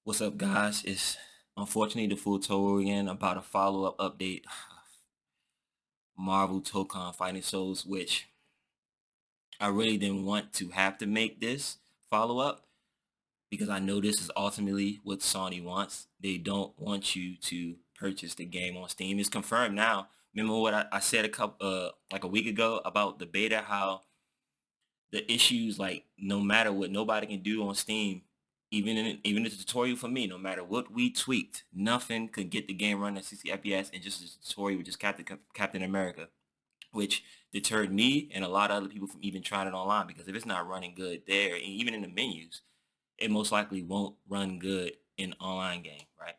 What's up, guys? It's unfortunately the full tour again about a follow-up update Marvel Tokon Fighting Souls, which I really didn't want to have to make this follow-up because I know this is ultimately what Sony wants. They don't want you to purchase the game on Steam. It's confirmed now. Remember what I said like a week ago about the beta, how the issues, like, no matter what nobody can do on Steam, even the tutorial for me, no matter what we tweaked, nothing could get the game running at 60 FPS, and just a tutorial with just Captain America, which deterred me and a lot of other people from even trying it online, because if it's not running good there, and even in the menus, it most likely won't run good in online game, right?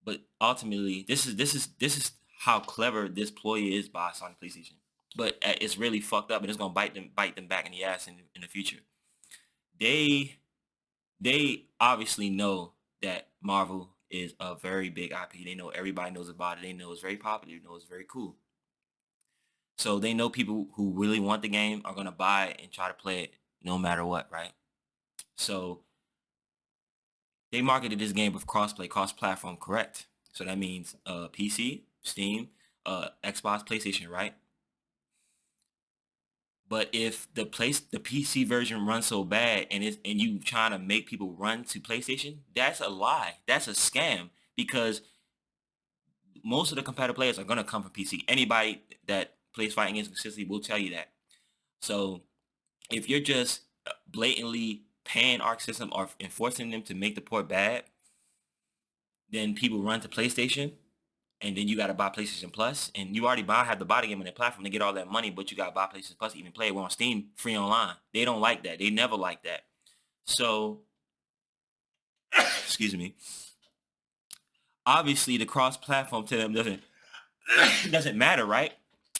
But ultimately, this is how clever this ploy is by Sony PlayStation. But it's really fucked up, and it's gonna bite them back in the ass in the future. They obviously know that Marvel is a very big IP. They know everybody knows about it. They know it's very popular. They know it's very cool. So they know people who really want the game are gonna buy it and try to play it no matter what, right? So they marketed this game with crossplay, cross-platform, correct? So that means PC, Steam, Xbox, PlayStation, right? But if the PC version runs so bad and you trying to make people run to PlayStation, that's a lie. That's a scam, because most of the competitive players are gonna come from PC. Anybody that plays fighting games consistently will tell you that. So if you're just blatantly paying Arc System or enforcing them to make the port bad, then people run to PlayStation, and then you got to buy PlayStation Plus, and you already have to buy the game on their platform to get all that money, but you got to buy PlayStation Plus to even play it. We're on Steam, free online. They don't like that. They never like that. So, excuse me. Obviously, the cross-platform to them doesn't matter, right?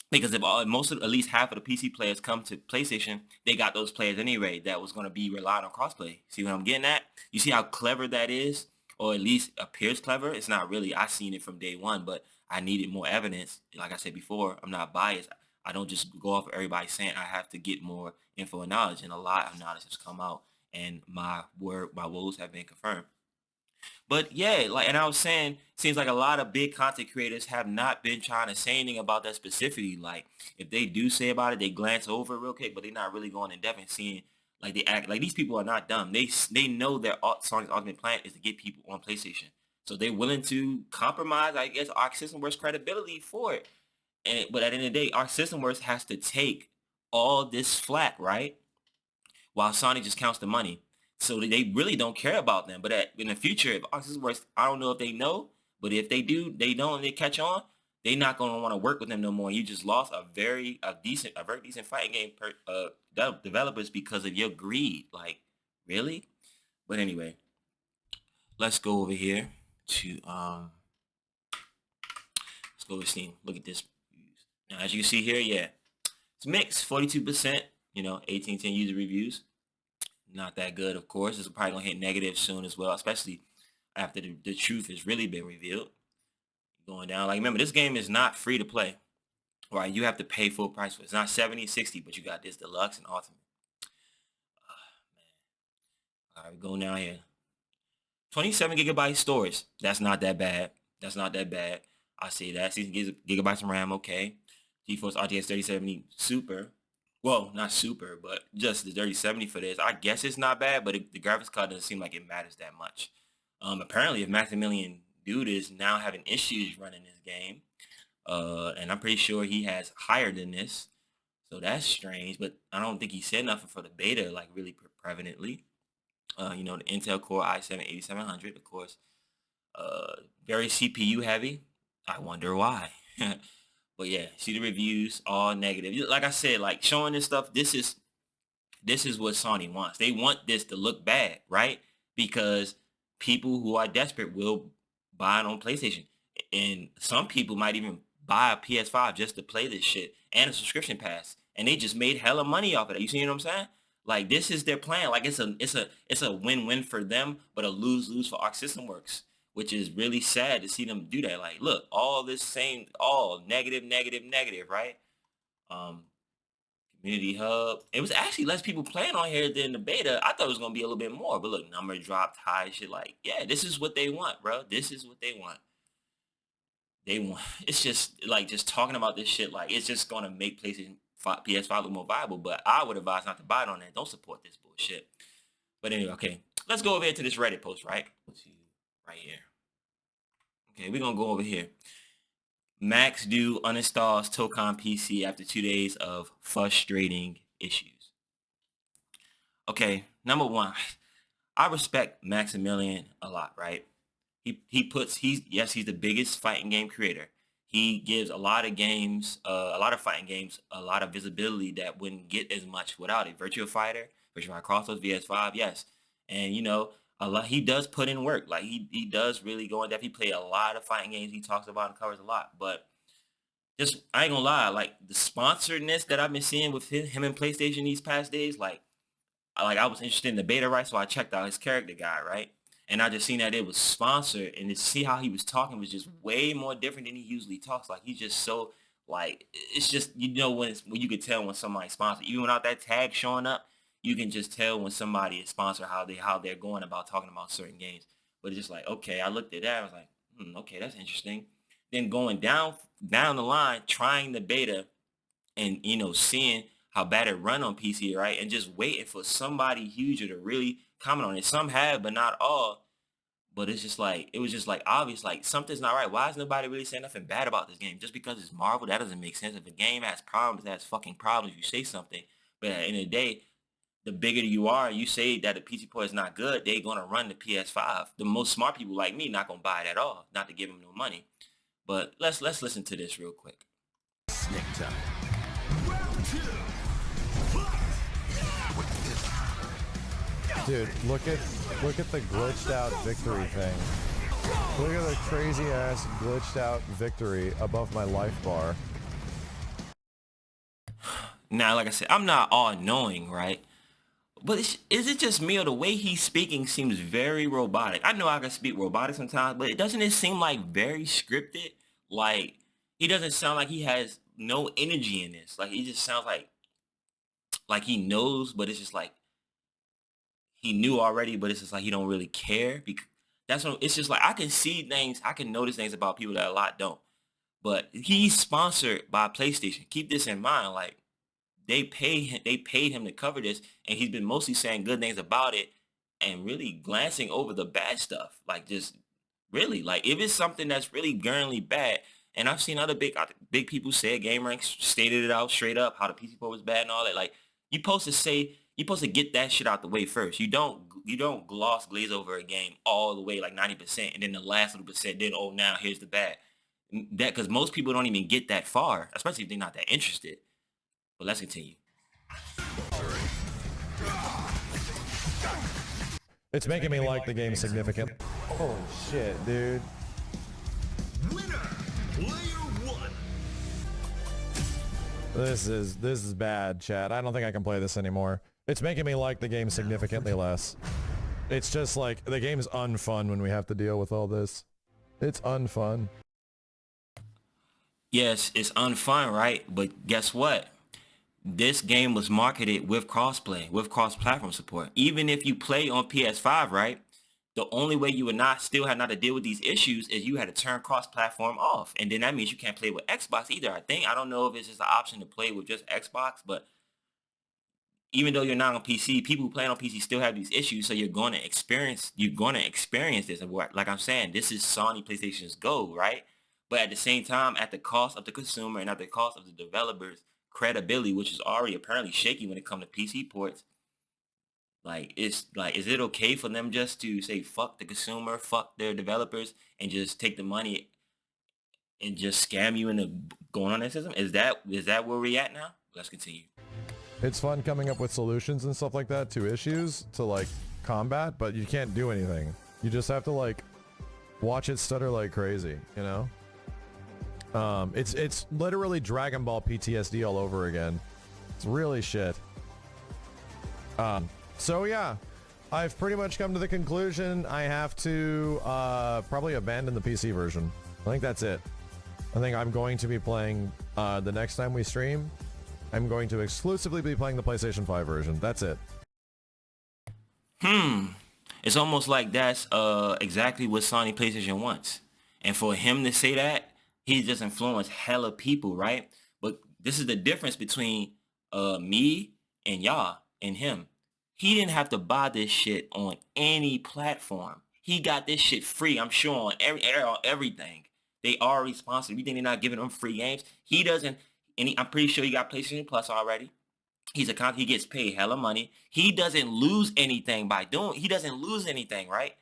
Because if at least half of the PC players come to PlayStation, they got those players anyway that was going to be relied on crossplay. See what I'm getting at? You see how clever that is? Or at least appears clever. It's not really. I seen it from day one, but I needed more evidence. Like I said before, I'm not biased. I don't just go off of everybody saying. I have to get more info and knowledge, and a lot of knowledge has come out, and my woes have been confirmed. But yeah, like, and I was saying, seems like a lot of big content creators have not been trying to say anything about that specifically. Like, if they do say about it, they glance over it real quick, but they're not really going in depth and seeing. Like, they act like these people are not dumb. They know their Sony's ultimate plan is to get people on PlayStation, so they're willing to compromise, I guess, Arc System Works credibility for it. But at the end of the day, Arc System Works has to take all this flack, right? While Sony just counts the money. So they really don't care about them. But in the future, if Arc System Works, I don't know if they know, but if they do, they don't, and they catch on, they're not going to want to work with them no more. You just lost a very decent fighting game developers because of your greed. Like, really? But anyway, let's go over here to let's go to Steam. Look at this. Now, as you can see here, yeah, it's mixed. 42%. 1810 user reviews. Not that good, of course. It's probably gonna hit negative soon as well, especially after the truth has really been revealed. Going down. Like, remember, this game is not free to play. Right? You have to pay full price for it. It's not 70, 60, but you got this deluxe and ultimate. Man. All right, we're going down here. 27 gigabyte storage. That's not that bad. That's not that bad. I say that. 60 gigabytes of RAM, okay. GeForce RTX 3070 Super. Well, not super, but just the 3070 for this. I guess it's not bad, but the graphics card doesn't seem like it matters that much. Apparently, if Maximilian Dude is now having issues running this game, and I'm pretty sure he has higher than this, so that's strange. But I don't think he said nothing for the beta, like, really prevalently. The Intel Core i7-8700, of course, very CPU heavy. I wonder why. But yeah, see the reviews, all negative. Like I said, like, showing this stuff, this is what Sony wants. They want this to look bad, right? Because people who are desperate will buy it on PlayStation. And some people might even buy a PS5 just to play this shit and a subscription pass. And they just made hella money off of it. You see what I'm saying? Like, this is their plan. Like, it's a win-win for them, but a lose-lose for Arc System Works, which is really sad to see them do that. Like, look, all this same, all negative, negative, negative, right? Give Community hub. It was actually less people playing on here than the beta. I thought it was gonna be a little bit more, but look, number dropped high, shit. Like, yeah, this is what they want, bro. This is what they want. They want. It's just like just talking about this shit. Like, it's just gonna make PlayStation 5, PS5 look more viable. But I would advise not to buy it on that. Don't support this bullshit. But anyway, okay, let's go over here to this Reddit post, right? Let's see, right here. Okay, we're gonna go over here. Max do uninstalls Tocon PC after 2 days of frustrating issues. Okay, number one, I respect Maximilian a lot, right? He's the biggest fighting game creator. He gives a lot of games, a lot of fighting games, a lot of visibility that wouldn't get as much without it. Virtua Fighter Crossover VS5, yes. And you know, a lot, he does put in work. Like he does really go in depth. He play a lot of fighting games. He talks about and covers a lot. But just, I ain't gonna lie, like the sponsoredness that I've been seeing with him and PlayStation these past days, like I was interested in the beta, right? So I checked out his character guide, right? And I just seen that it was sponsored, and to see how he was talking was just way more different than he usually talks. Like he's just so, like, it's just, you know, when you could tell when somebody's sponsored, even without that tag showing up, you can just tell when somebody is sponsored how they're going about talking about certain games. But it's just like, okay, I looked at that, I was like, okay, that's interesting. Then going down the line, trying the beta, and you know, seeing how bad it run on PC, right? And just waiting for somebody huger to really comment on it. Some have, but not all. But it's just like, it was just like obvious, like something's not right. Why is nobody really saying nothing bad about this game? Just because it's Marvel, that doesn't make sense. If a game has problems, it has fucking problems, you say something. But at the end of the day, the bigger you are, you say that the PC port is not good, they're gonna run the PS5. The most smart people like me not gonna buy it at all, not to give them no money. But let's listen to this real quick. Snake time. Dude, look at the glitched out victory thing. Look at the crazy ass glitched out victory above my life bar. Now, like I said, I'm not all knowing, right? But is it just me, or the way he's speaking seems very robotic? I know I can speak robotic sometimes, but doesn't it seem like very scripted? Like, he doesn't sound like he has no energy in this. Like, he just sounds like he knows, but it's just like he knew already, but it's just like he don't really care. Because that's what it's just like. I can see things, I can notice things about people that a lot don't. But he's sponsored by PlayStation. Keep this in mind. Like, they paid him to cover this, and he's been mostly saying good things about it and really glancing over the bad stuff. Like, just really, like, if it's something that's really glaringly bad, and I've seen other big people say it, GameRanks stated it out straight up how the PC port was bad and all that. Like, you're supposed to get that shit out the way first. You don't glaze over a game all the way, like 90%, and then the last little percent, then, oh, now here's the bad. That, because most people don't even get that far, especially if they're not that interested. But let's continue. It's making me like the game significantly. Oh shit, dude. Winner, player one. This is bad, chat. I don't think I can play this anymore. It's making me like the game significantly less. It's just like the game's unfun when we have to deal with all this. It's unfun. Yes, it's unfun, right? But guess what? This game was marketed with crossplay, with cross-platform support. Even if you play on PS5, right? The only way you would still have not to deal with these issues is you had to turn cross-platform off. And then that means you can't play with Xbox either, I think. I don't know if it's just an option to play with just Xbox, but even though you're not on PC, people who play on PC still have these issues, so you're going to experience this. And like I'm saying, this is Sony PlayStation's goal, right? But at the same time, at the cost of the consumer and at the cost of the developers' credibility, which is already apparently shaky when it comes to PC ports, like, is it okay for them just to say fuck the consumer, fuck their developers, and just take the money and just scam you into going on that system? Is that where we're at now? Let's continue. It's fun coming up with solutions and stuff like that to issues to like combat, but you can't do anything. You just have to like watch it stutter like crazy, you know? It's literally Dragon Ball PTSD all over again. It's really shit. So yeah, I've pretty much come to the conclusion I have to probably abandon the PC version. I think that's it. I think I'm going to be playing the next time we stream I'm going to exclusively be playing the PlayStation 5 version. That's it. It's almost like that's exactly what Sony PlayStation wants. And for him to say that, he's just influenced hella people, right? But this is the difference between me and y'all and him. He didn't have to buy this shit on any platform. He got this shit free, I'm sure, on everything. They are responsible. You think they're not giving him free games? He doesn't. I'm pretty sure he got PlayStation Plus already. He gets paid hella money. He doesn't lose anything by doing. He doesn't lose anything, right?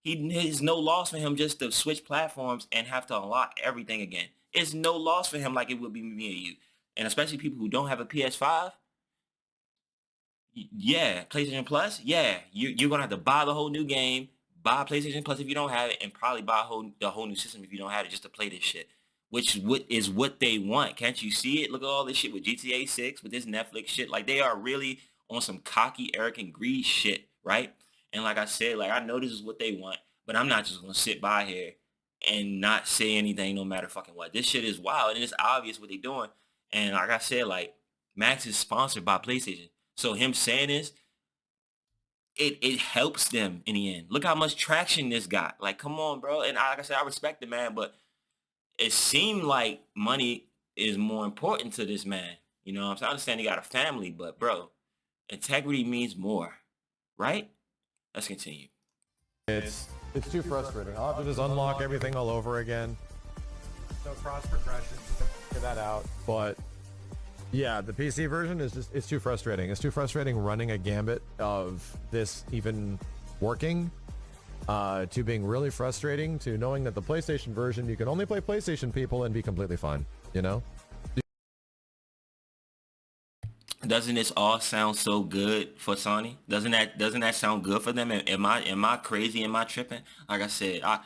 There's no loss for him just to switch platforms and have to unlock everything again. It's no loss for him like it would be me and you. And especially people who don't have a PS5. Yeah, PlayStation Plus. Yeah, you're gonna have to buy the whole new game, buy PlayStation Plus if you don't have it, and probably buy the whole new system if you don't have it just to play this shit. Which is what they want. Can't you see it? Look at all this shit with GTA 6, with this Netflix shit. Like, they are really on some cocky, arrogant greed shit, right? And like I said, like, I know this is what they want, but I'm not just gonna sit by here and not say anything no matter fucking what. This shit is wild, and it's obvious what they're doing. And like I said, like, Max is sponsored by PlayStation. So him saying this, it helps them in the end. Look how much traction this got. Like, come on, bro. And like I said, I respect the man, but it seemed like money is more important to this man. You know what I'm saying? I understand he got a family, but bro, integrity means more, right? Let's continue. It's too frustrating. I'll have to just unlock everything all over again. So cross progression, figure that out. But yeah, the PC version is just, it's too frustrating. It's too frustrating running a gambit of this even working, to being really frustrating, to knowing that the PlayStation version, you can only play PlayStation people and be completely fine, you know? Doesn't this all sound so good for Sony? Doesn't that sound good for them? Am I crazy? Am I tripping? Like I said, I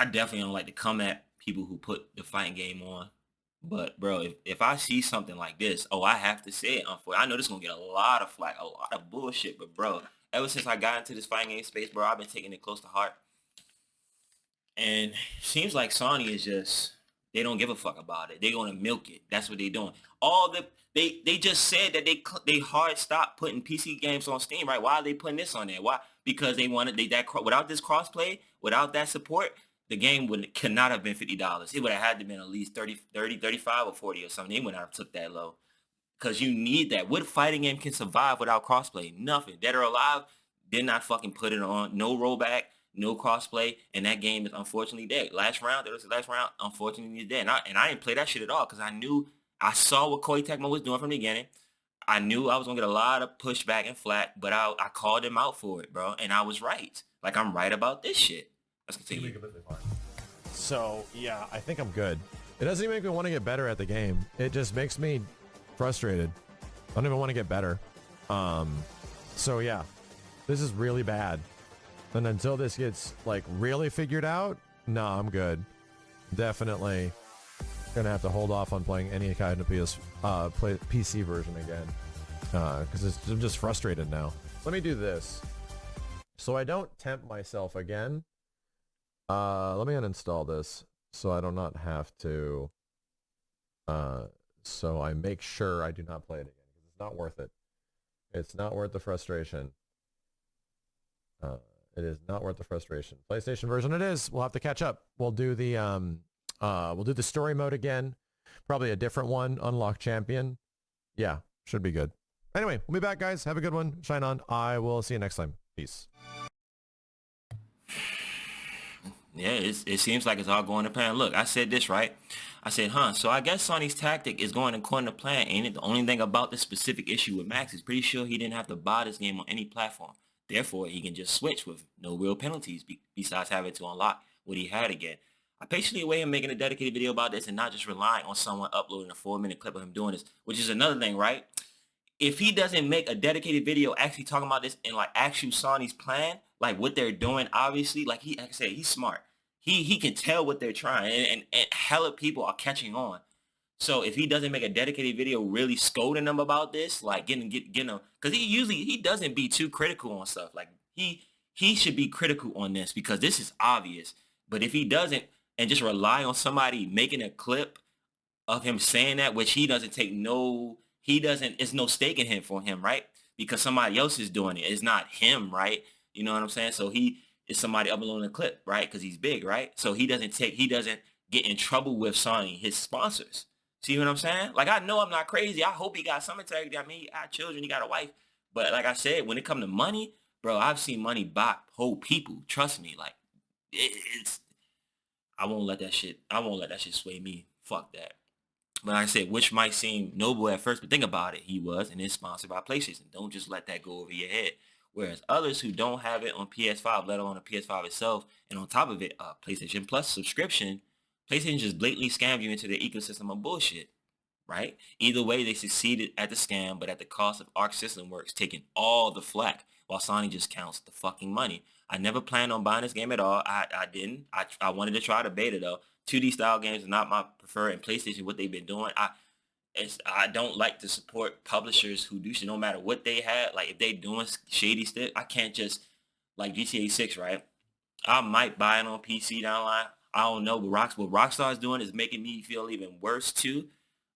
definitely don't like to come at people who put the fighting game on. But bro, if I see something like this, I have to say it. I know this is gonna get a lot of flack, a lot of bullshit. But bro, ever since I got into this fighting game space, bro, I've been taking it close to heart. And seems like Sony is just, they don't give a fuck about it. They're gonna milk it. That's what they're doing. They just said that they hard stopped putting PC games on Steam, right? Why are they putting this on there? Why? Because they wanted without this crossplay, without that support, the game could not have been $50. It would have had to been at least 30, 35 or 40 or something. They would not have took that low. Because you need that. What fighting game can survive without crossplay? Nothing. Dead or Alive did not fucking put it on. No rollback, no crossplay, and that game is unfortunately dead. Last round, unfortunately is dead. And I didn't play that shit at all because I saw what 𝘗𝘕𝘓 was doing from the beginning. I knew I was going to get a lot of pushback and flack, but I called him out for it, bro. And I was right. Like, I'm right about this shit. Let's continue. So, yeah, I think I'm good. It doesn't even make me want to get better at the game. It just makes me frustrated. I don't even want to get better. So, yeah, this is really bad. And until this gets, like, really figured out, no, I'm good. Definitely gonna have to hold off on playing any kind of PC version again. Because I'm just frustrated now. Let me do this. So I don't tempt myself again. Let me uninstall this so I do not have to, so I make sure I do not play it again because it's not worth it. It's not worth the frustration. It is not worth the frustration. PlayStation version it is. We'll have to catch up. We'll do the story mode again. Probably a different one. Unlock champion. Yeah, should be good. Anyway, we'll be back, guys. Have a good one. Shine on. I will see you next time. Peace. Yeah, it seems like it's all going to plan. Look, I said this, right? I said, so I guess Sony's tactic is going according to plan, ain't it? The only thing about this specific issue with Max is pretty sure he didn't have to buy this game on any platform. Therefore, he can just switch with no real penalties besides having to unlock what he had again. I patiently await him making a dedicated video about this and not just relying on someone uploading a 4-minute clip of him doing this, which is another thing, right? If he doesn't make a dedicated video actually talking about this and like actual Sony's plan, like what they're doing, obviously, like I said, he's smart. He can tell what they're trying, and hella people are catching on. So if he doesn't make a dedicated video really scolding them about this, like getting them, because he doesn't be too critical on stuff. Like he should be critical on this because this is obvious. But if he doesn't and just rely on somebody making a clip of him saying that, which he doesn't take no, he doesn't, it's no stake in him for him, right? Because somebody else is doing it. It's not him, right? You know what I'm saying? So he is somebody uploading a clip, right? Because he's big, right? So he doesn't get in trouble with signing his sponsors. See what I'm saying? Like, I know I'm not crazy. I hope he got some integrity. I mean, he got children, he got a wife. But like I said, when it comes to money, bro, I've seen money buy whole people. Trust me. Like, it's, I won't let that shit sway me. Fuck that. But like I said, which might seem noble at first, but think about it. He was and is sponsored by PlayStation. Don't just let that go over your head. Whereas others who don't have it on PS5, let alone a PS5 itself, and on top of it, PlayStation Plus subscription, PlayStation just blatantly scammed you into their ecosystem of bullshit, right? Either way, they succeeded at the scam, but at the cost of Arc System Works taking all the flack, while Sony just counts the fucking money. I never planned on buying this game at all. I didn't. I wanted to try the beta though. 2D style games are not my preferred, and PlayStation, what they've been doing, I don't like to support publishers who do shit no matter what they had. Like, if they doing shady stuff, I can't just, like GTA 6, right? I might buy it on PC down the line. I don't know, but what Rockstar's doing is making me feel even worse too.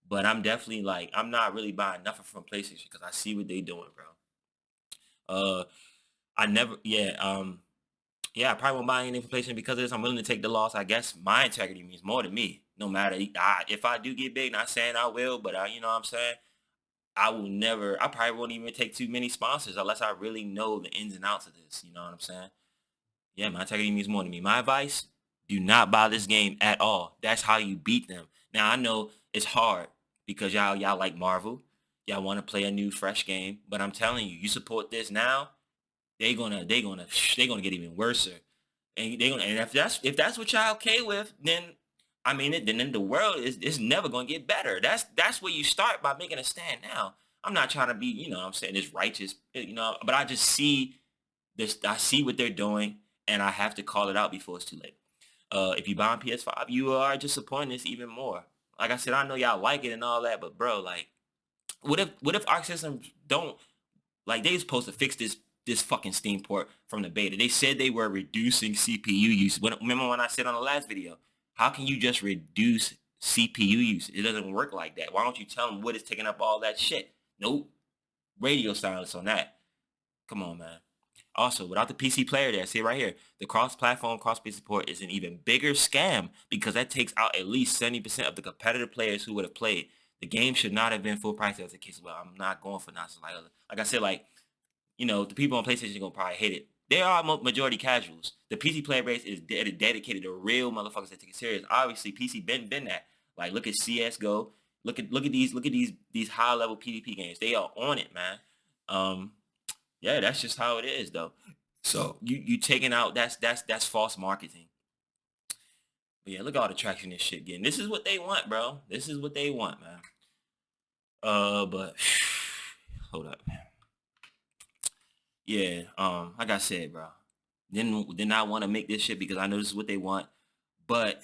But I'm definitely like, I'm not really buying nothing from PlayStation because I see what they doing, bro. I probably won't buy anything from PlayStation because of this. I'm willing to take the loss. I guess my integrity means more to me. No matter, if I do get big, not saying I will, but you know what I'm saying? I probably won't even take too many sponsors unless I really know the ins and outs of this. You know what I'm saying? Yeah, my integrity means more to me. My advice, do not buy this game at all. That's how you beat them. Now, I know it's hard because y'all like Marvel. Y'all want to play a new, fresh game. But I'm telling you, you support this now, they're gonna get even worse. And if that's what y'all okay with, then I mean, then the world is never gonna get better. That's where you start, by making a stand now. I'm not trying to be, you know what I'm saying, this righteous, you know, but I just see this. I see what they're doing, and I have to call it out before it's too late. If you buy on PS5, you are just supporting this even more. Like I said, I know y'all like it and all that, but bro, like, what if Arc Systems don't, like, they was supposed to fix this fucking Steam port from the beta. They said they were reducing CPU use. Remember when I said on the last video, how can you just reduce CPU use? It doesn't work like that. Why don't you tell them what is taking up all that shit? Nope. Radio silence on that. Come on, man. Also, without the PC player there, see it right here, the cross-platform, cross-play support is an even bigger scam because that takes out at least 70% of the competitive players who would have played. The game should not have been full price as the case. Well, I'm not going for nonsense like I said, like, you know, the people on PlayStation are going to probably hate it. They are majority casuals. The PC player base is dedicated to real motherfuckers that take it serious. Obviously, PC been that. Like, look at CS:GO. Look at these high level PvP games. They are on it, man. Yeah, that's just how it is, though. So you taking out, that's false marketing. But yeah, look at all the traction this shit getting. This is what they want, bro. This is what they want, man. But hold up. Yeah, like I said, bro. Then I want to make this shit because I know this is what they want. But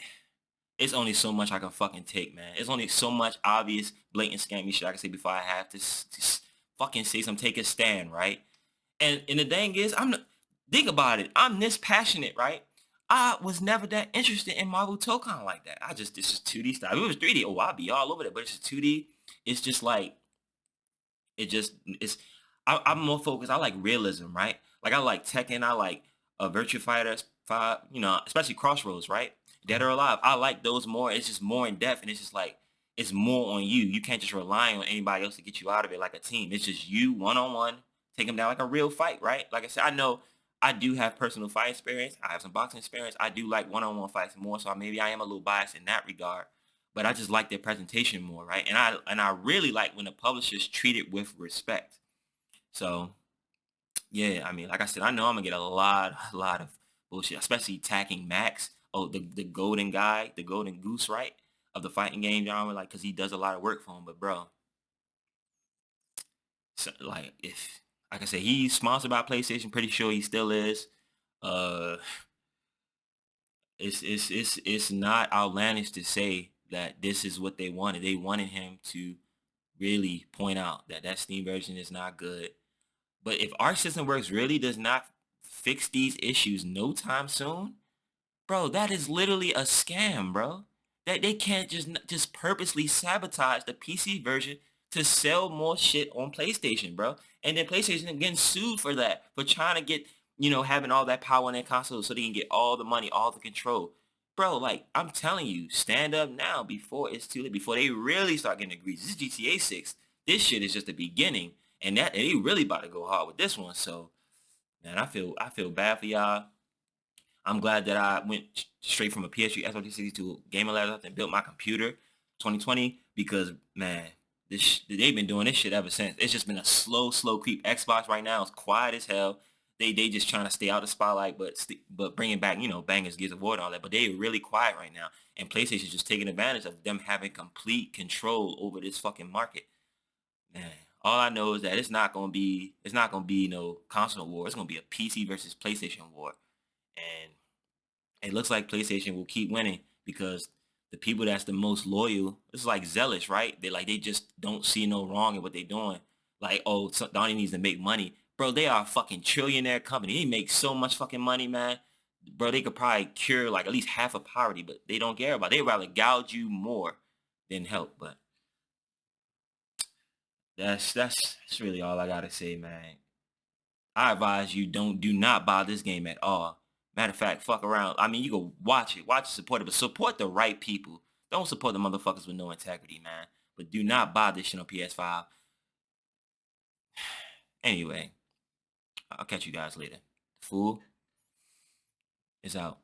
it's only so much I can fucking take, man. It's only so much obvious, blatant scammy shit I can say before I have to fucking say some, take a stand, right? And the thing is, think about it. I'm this passionate, right? I was never that interested in Marvel Tokon like that. This is 2D style. If it was 3D, oh, I'd be all over that. But it's just 2D. It's just like, I'm more focused. I like realism, right? Like, I like Tekken. I like Virtua Fighter 5, you know, especially Crossroads, right? Dead or Alive. I like those more. It's just more in depth, and it's just like, it's more on you. You can't just rely on anybody else to get you out of it like a team. It's just you one-on-one, take them down like a real fight, right? Like I said, I know I do have personal fight experience. I have some boxing experience. I do like one-on-one fights more, so maybe I am a little biased in that regard. But I just like their presentation more, right? And I really like when the publishers treat it with respect. So, yeah, I mean, like I said, I know I'm gonna get a lot of bullshit, especially attacking Max. Oh, the golden guy, the golden goose, right, of the fighting game genre, like, because he does a lot of work for him. But bro, so, like, if, like I said, he's sponsored by PlayStation, pretty sure he still is. It's not outlandish to say that this is what they wanted. They wanted him to really point out that Steam version is not good. But if Arc System Works really does not fix these issues no time soon, bro, that is literally a scam, bro. that they can't just purposely sabotage the PC version to sell more shit on PlayStation, bro. And then PlayStation getting sued for that, for trying to get, having all that power on their console so they can get all the money, all the control. Bro, like, I'm telling you, stand up now before it's too late, before they really start getting egregious. This is GTA 6. This shit is just the beginning, and they really about to go hard with this one. So, man, I feel bad for y'all. I'm glad that I went straight from a PS3 S360 to a gaming laptop and built my computer 2020 because, man, they've been doing this shit ever since. It's just been a slow creep. Xbox right now is quiet as hell. They just trying to stay out of the spotlight, but bringing back, bangers, Gears of War and all that. But they really quiet right now. And PlayStation's just taking advantage of them having complete control over this fucking market. Man, all I know is that it's not gonna be no console war. It's gonna be a PC versus PlayStation war. And it looks like PlayStation will keep winning because the people that's the most loyal, it's like zealous, right? They just don't see no wrong in what they're doing. Like, oh, Donnie needs to make money. Bro, they are a fucking trillionaire company. They make so much fucking money, man. Bro, they could probably cure like at least half of poverty, but they don't care about it. They'd rather gouge you more than help. But that's really all I gotta say, man. I advise you do not buy this game at all. Matter of fact, fuck around. I mean, you go watch it, support it, but support the right people. Don't support the motherfuckers with no integrity, man. But do not buy this shit on PS5. Anyway, I'll catch you guys later. Fool is out.